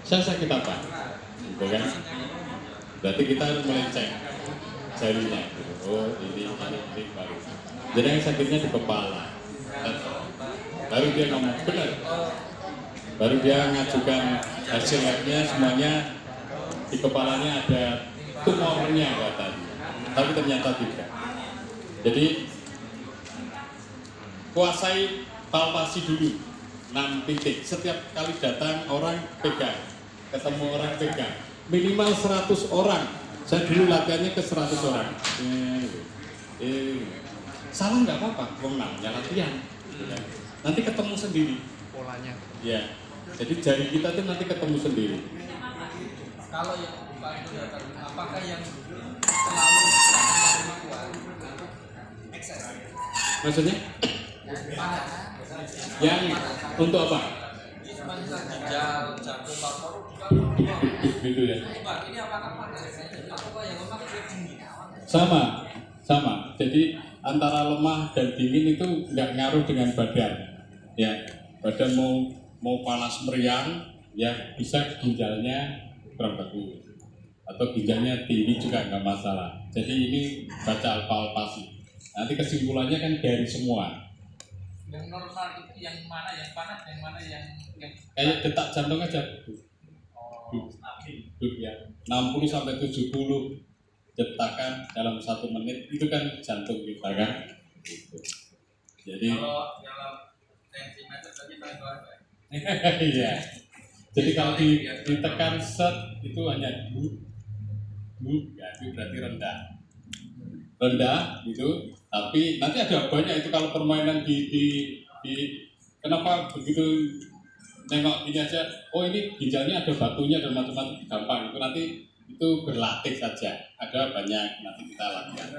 Saya sakit apa? Gitu kan? Berarti kita harus mulai cek jarinya. Oh ini baru. Jadi yang sakitnya di kepala. Baru dia ngomong benar. Baru dia ngajukan hasil labnya semuanya di kepalanya ada tumornya katanya. Tapi ternyata tidak. Jadi kuasai palpasi dulu 6 titik. Setiap kali datang orang pegang, ketemu orang pegang. Minimal 100 orang. Saya dulu latihannya ke 100 orang. Salah nggak apa-apa, namanya latihan. Nanti ketemu sendiri polanya. Ya, jadi jari kita tuh nanti ketemu sendiri. Kalau yang Pak itu datang, apakah yang selalu menerima kuat ekses? Maksudnya? Panas. Yang untuk apa? Cuma ginjal, jantung, paru-paru juga. Gitu ya. Pak, ini apakah panas? Apa yang lemah itu dingin? Sama. Jadi antara lemah dan dingin itu nggak ngaruh dengan badan. Ya, badan mau panas meriang, ya bisa ginjalnya kurang bagus. Atau ginjalnya tinggi juga nggak masalah. Jadi ini baca palpasi. Nanti kesimpulannya kan dari semua. Yang normal itu yang mana yang panas, yang mana yang Kayak detak jantung aja. stabil. Ya, 60 sampai 70 detakan dalam 1 menit itu kan jantung kita kan. Jadi Kalau dalam sentimeter tadi paling bawah. iya. Jadi kalau ditekan set itu hanya ya itu berarti rendah gitu. Tapi nanti ada banyak itu kalau permainan di kenapa begitu nengok ini aja, oh ini ginjalnya ada batunya dan macam-macam, gampang itu nanti itu berlatih saja, ada banyak nanti kita latihan.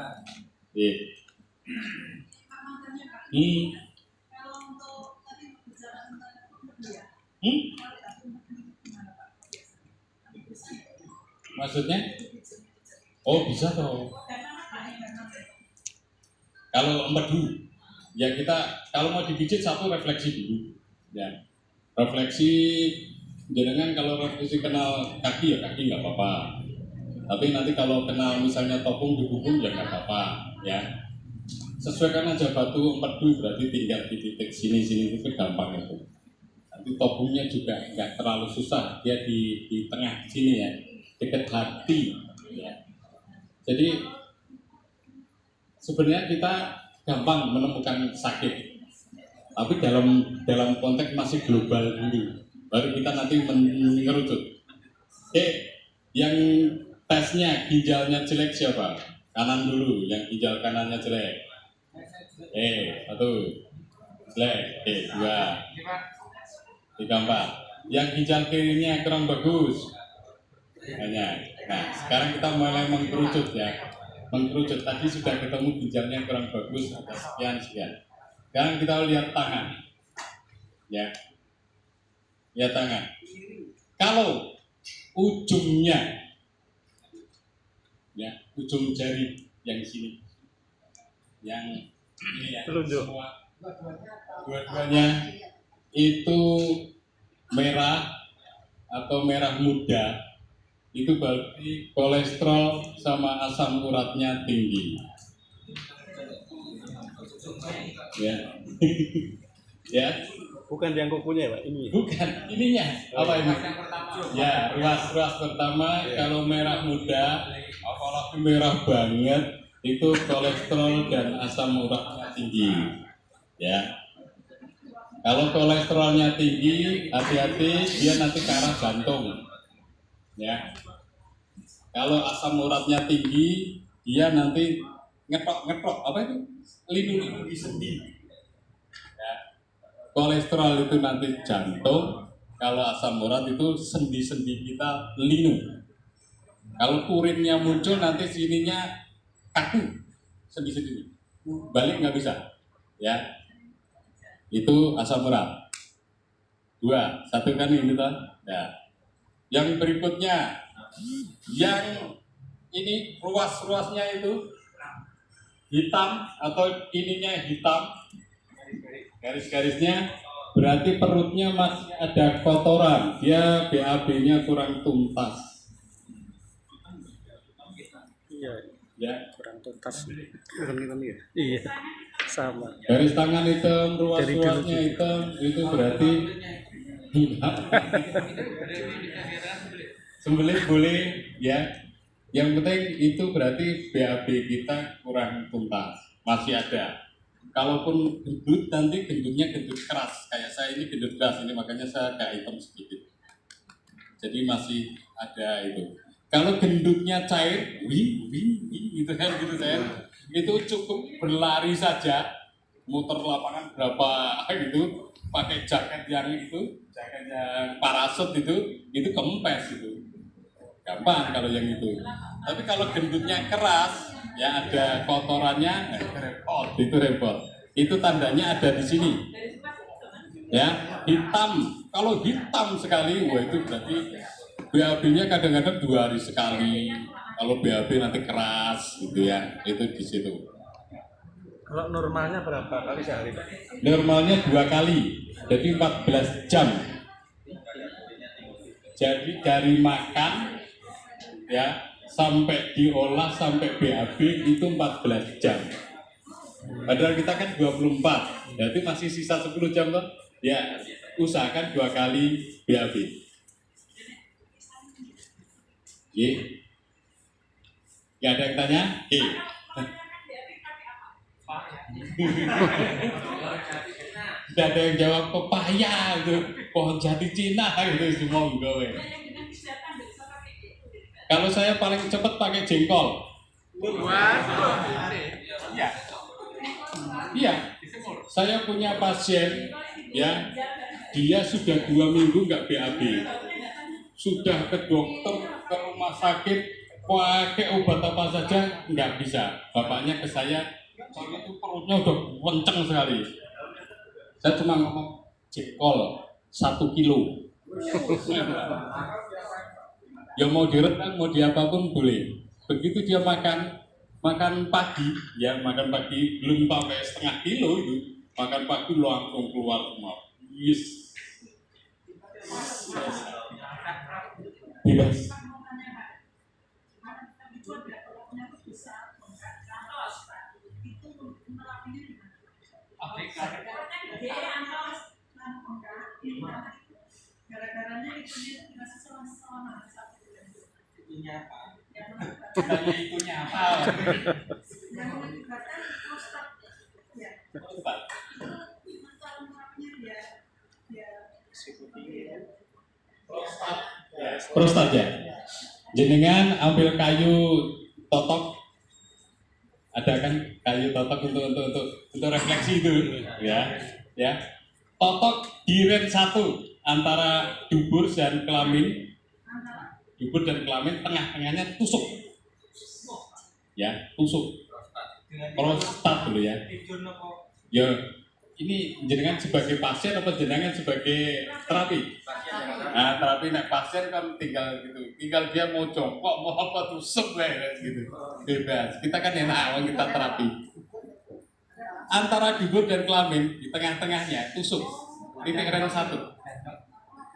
Iya. Maksudnya? Oh bisa toh. Kalau empedu, ya kita kalau mau dipijit satu refleksi dulu, ya refleksi. Jangan kalau refleksi kenal kaki ya kaki nggak apa-apa. Tapi nanti kalau kenal misalnya topung di punggung ya nggak apa-apa, ya. Sesuaikan aja batu empedu berarti tinggal di titik sini itu gampang itu. Nanti topungnya juga nggak terlalu susah, dia di tengah sini ya, dekat hati. Ya. Jadi sebenarnya kita gampang menemukan sakit, tapi dalam konteks masih global dulu, baru kita nanti mengerucut. Yang tesnya ginjalnya jelek siapa? Kanan dulu, yang ginjal kanannya jelek. Satu jelek, 2, 3, 4. Yang ginjal kirinya kurang bagus, banyak. Nah, sekarang kita mulai mengkerucut ya. Mengkerucut tadi sudah ketemu ginjalnya kurang bagus, ada sekian. Sekarang kita lihat tangan, ya. Lihat tangan. Kalau ujungnya, ya, ujung jari yang di sini, yang ini ya, semua dua-duanya itu merah atau merah muda, itu berarti kolesterol sama asam uratnya tinggi. Ya. Ya. Bukan yang kukunya Pak, ini. Bukan, ininya. Apa ini? Ya, ruas pertama kalau merah muda, apalagi merah banget, itu kolesterol dan asam uratnya tinggi. Ya. Kalau kolesterolnya tinggi, hati-hati dia nanti ke arah jantung. Ya. Kalau asam uratnya tinggi, dia nanti ngetok apa itu? Linu-linu di sendi. Ya. Kolesterol itu nanti jantung, kalau asam urat itu sendi-sendi kita linu. Kalau urinnya muncul nanti sininya kaku, sendi-sendi. Balik nggak bisa. Ya. Itu asam urat. 2, 1 kan ini toh. Ya. Yang berikutnya, yang ini ruas-ruasnya itu hitam atau ininya hitam, garis-garisnya berarti perutnya masih ada kotoran, dia BAB-nya kurang tuntas. Iya, Ya, kurang tuntas. Bukan kita nih ya? Iya, sama. garis tangan hitam, ruas-ruasnya hitam, itu berarti sembelih boleh ya. Yang penting itu berarti BAB kita kurang tuntas, masih ada. Kalaupun gendut nanti gendutnya gendut keras, kayak saya ini gendut keras ini makanya saya agak hitam sedikit. Jadi masih ada itu. Kalau gendutnya cair, gitu kan gitu saya, itu cukup berlari saja, muter lapangan berapa gitu, pakai jaket yang parasut itu kempes itu, gampang kalau yang itu. Tapi kalau gendutnya keras, ya ada kotorannya, repot, itu repot. Itu tandanya ada di sini, ya hitam. Kalau hitam sekali, wah itu berarti BAB-nya kadang-kadang 2 hari sekali. Kalau BAB nanti keras, gitu ya, itu di situ. Kalau normalnya berapa kali sehari, Pak? Normalnya 2 kali, jadi 14 jam. Jadi dari makan, ya sampai diolah sampai BAB itu 14 jam. Padahal kita kan 24, berarti masih sisa 10 jam toh? Ya, usahakan 2 kali BAB. Gak ada yang tanya? Tidak ada yang jawab pepaya itu, pohon jati Cina gitu semua enggak. Kalau saya paling cepat pakai jengkol. Iya. Saya punya pasien, ya, dia sudah 2 minggu nggak BAB, sudah ke dokter, ke rumah sakit, pakai obat apa saja nggak bisa. Bapaknya ke saya itu perutnya udah kenceng sekali. Saya cuma ngomong jengkol 1 kilo. Ya mau diredang, mau diapapun boleh. Begitu dia makan pagi, ya makan pagi belum sampai setengah kilo itu, makan pagi langsung keluar semua. Yes. Bebas. Itunya apa? Prostat ya. Jenengan ambil kayu totok, ada kan kayu totok untuk refleksi itu, ya. Totok di range 1 antara dubur dan kelamin. Dubur dan kelamin, tengah-tengahnya tusuk. Ya, tusuk. Prostat dulu ya. Ya, ini jenengan sebagai pasien apa jenengan sebagai terapi? Nah, terapi nek pasien kan tinggal dia mau jongkok mau apa tusuk gitu. Bebas. Kita kan enak kita terapi. Antara dubur dan kelamin di tengah-tengahnya tusuk. Titik range 1.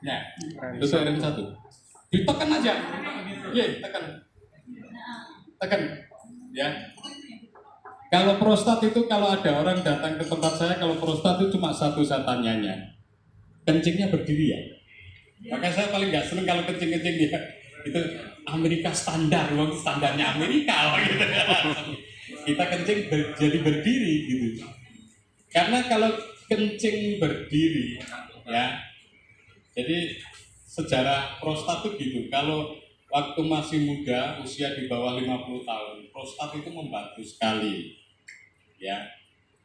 Ya, tusuk range 1. Ditekan aja. Iya, tekan. Ya. Kalau prostat itu, kalau ada orang datang ke tempat saya, kalau prostat itu cuma satu saya tanyanya, kencingnya berdiri ya? Maka saya paling nggak seneng kalau kencing-kencing dia. Itu Amerika standar, standarnya Amerika gitu. Kita kencing jadi berdiri gitu. Karena kalau kencing berdiri, ya, jadi sejarah prostat itu gitu. Kalau waktu masih muda, usia di bawah 50 tahun, prostat itu membantu sekali. Ya.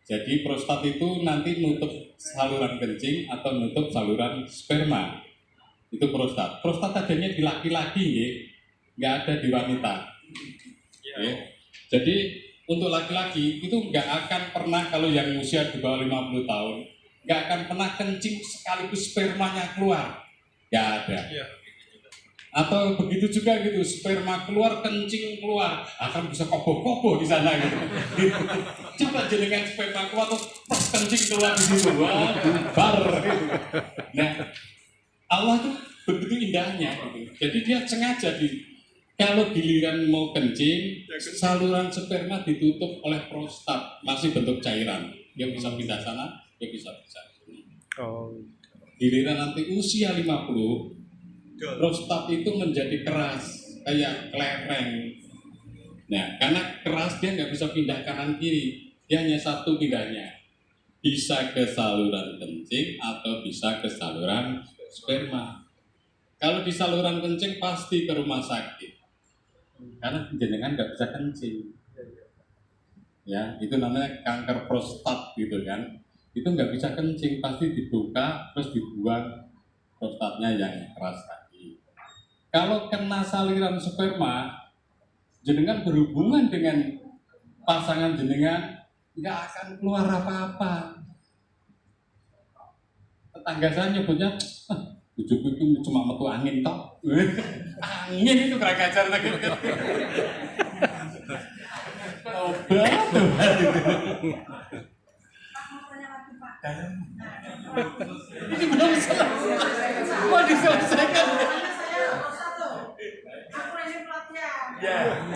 Jadi prostat itu nanti nutup saluran kencing atau nutup saluran sperma. Itu prostat. Prostat adanya di laki-laki ya, nggak ada di wanita. Ya. Jadi untuk laki-laki itu nggak akan pernah, kalau yang usia di bawah 50 tahun, nggak akan pernah kencing sekaligus spermanya keluar. Nggak ada. Atau begitu juga gitu, sperma keluar, kencing keluar, akan bisa koboh-koboh di sana gitu. Coba jenengan sperma keluar terus pas kencing keluar di situ, wah bubar gitu. Nah, Allah tuh begitu indahnya gitu. Jadi dia sengaja kalau giliran mau kencing, saluran sperma ditutup oleh prostat, masih bentuk cairan. Dia bisa pindah sana, dia bisa sini. Oh. Giliran nanti usia 50, prostat itu menjadi keras, kayak kelereng. Nah, karena keras dia nggak bisa pindah kanan kiri, dia hanya satu pindahnya. Bisa ke saluran kencing atau bisa ke saluran sperma. Kalau di saluran kencing pasti ke rumah sakit, karena jenengan nggak bisa kencing. Ya, itu namanya kanker prostat gitu kan. Itu nggak bisa kencing, pasti dibuka terus dibuang prostatnya yang keras tadi. Kalau kena saluran sperma, jenengan berhubungan dengan pasangan jenengan, nggak akan keluar apa-apa. Tetangga saya nyebutnya, bujuku itu cuma metu angin toh. Angin itu kurang ajar lagi. Obat. Ini belum selesai. Mau diselesaikan.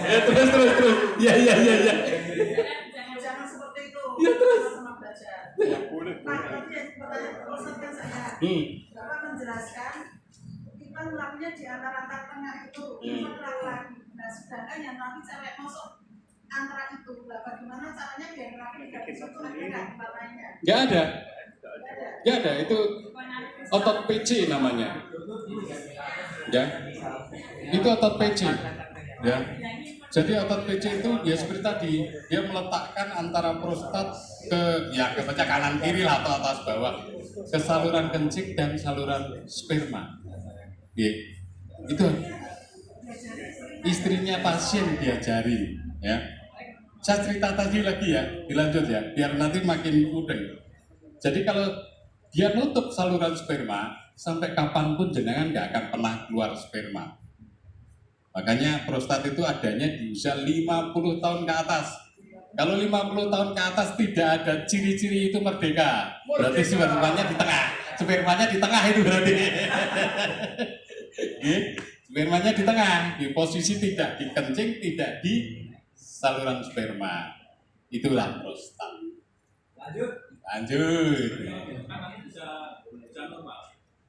Ya terus. Ya. Jangan seperti itu. Ya terus. Ya boleh. Pak, tapi pertanyaan saya. Bapak menjelaskan kita melakukannya di antara tengah itu laki-laki. Nah, sedangkan yang laki cewek masuk antara itu. Nah, bagaimana caranya biar laki tidak bisa tuh lagi nggak lainnya? Nggak ada. Itu otot PC namanya. Ya. Itu otot PC. Ya. Jadi otot PC itu ya seperti tadi, dia meletakkan antara prostat ke kanan kiri lah atau atas bawah, ke saluran kencing dan saluran sperma. Ya. Itu istrinya pasien diajari, ya. Saya cerita tadi lagi ya, dilanjut ya, biar nanti makin mudah. Jadi kalau dia nutup saluran sperma, sampai kapanpun jenengan nggak akan pernah keluar sperma. Makanya prostat itu adanya di usia 50 tahun ke atas. Kalau 50 tahun ke atas tidak ada ciri-ciri itu merdeka, berarti spermanya di tengah. Spermanya di tengah itu berarti. Spermanya di tengah, di posisi tidak di kencing, tidak di saluran sperma. Itulah prostat. Lanjut.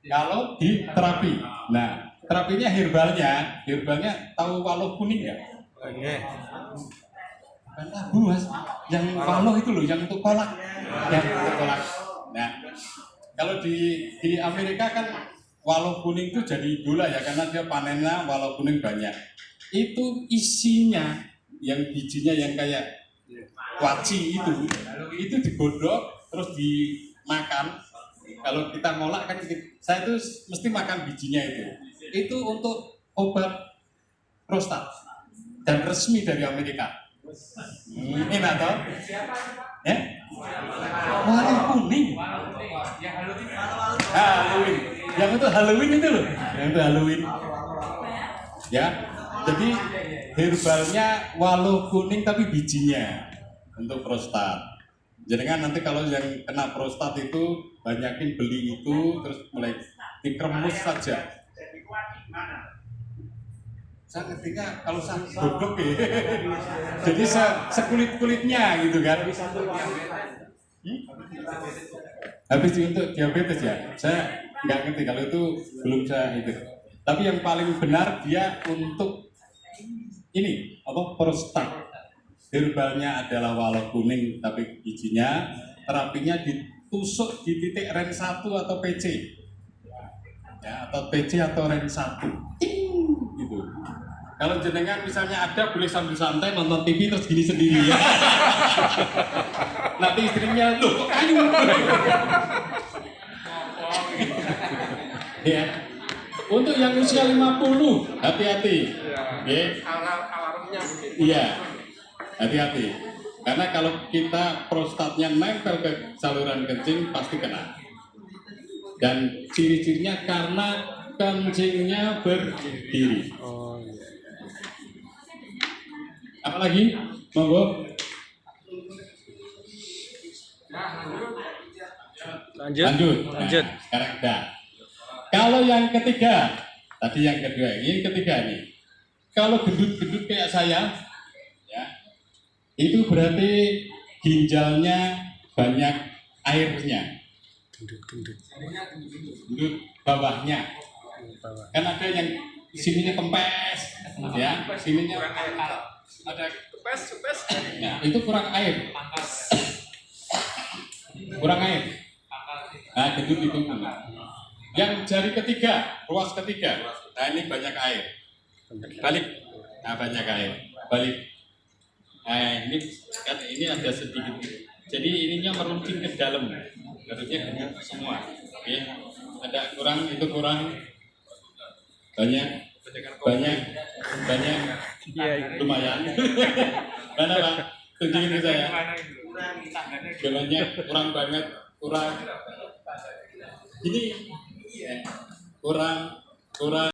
Kalau di terapi, nah terapinya herbalnya tahu waluh kuning nggak? Bukan labu mas, yang waluh itu loh, yang untuk kolak, yang untuk kolak. Nah, kalau di Amerika kan waluh kuning itu jadi idola ya, karena dia panennya waluh kuning banyak. Itu isinya, yang bijinya yang kayak kuaci itu digodok terus dimakan. Kalau kita ngolak kan, saya itu mesti makan bijinya itu. Itu untuk obat prostat dan resmi dari Amerika. Enak toh? Ya? Waluh kuning. Halloween. Yang itu Halloween itu loh. Yang itu Halloween. Ya. Jadi herbalnya waluh kuning tapi bijinya untuk prostat. Jadi kan nanti kalau yang kena prostat itu banyakin beli itu terus mulai dikremus saja. Saya ngertinya kalau saya godok ya. Jadi sekulit-kulitnya gitu kan. Habis untuk diabetes ya. Saya nggak ngerti kalau itu belum saya itu. Tapi yang paling benar dia untuk ini prostat. Herbalnya adalah waluh kuning tapi bijinya, terapinya ditusuk di titik REN 1 atau PC. Ya, atau PC atau REN 1. Gitu. Kalau jenengan misalnya ada, boleh sambil santai nonton TV terus gini sendiri ya. Nanti istrinya, loh kok kayu? Ya. Untuk yang usia 50, hati-hati. Ya. Alarmnya Iya. Hati-hati, karena kalau kita prostatnya nempel ke saluran kencing pasti kena. Dan ciri-cirinya karena kencingnya berdiri. Oh iya. Apalagi? Monggo. Lanjut. Lanjut. Lanjut. Nah, sekarang enggak. Kalau yang ketiga, tadi yang kedua, ini ketiga nih. Kalau gendut-gendut kayak saya, ya, itu berarti ginjalnya banyak airnya. Gendut. Gendut bawahnya. Bawah. Kan ada yang sininya kempes, ya, sininya ada kempes. Nah, itu kurang air. Kurang air. Nah, gendut itu. Yang jari ketiga, ruas ketiga. Nah, ini banyak air. Balik. Nah, banyak air. Balik. Nah, ini ada sedikit. Jadi ininya meruncing ke dalam. Harusnya gendut semua. Oke. Ada kurang, itu kurang. Banyak. Iya. Lumayan. Mana Pak? Tunjukin ke saya. Banyak, kurang banget, kurang. Ini kurang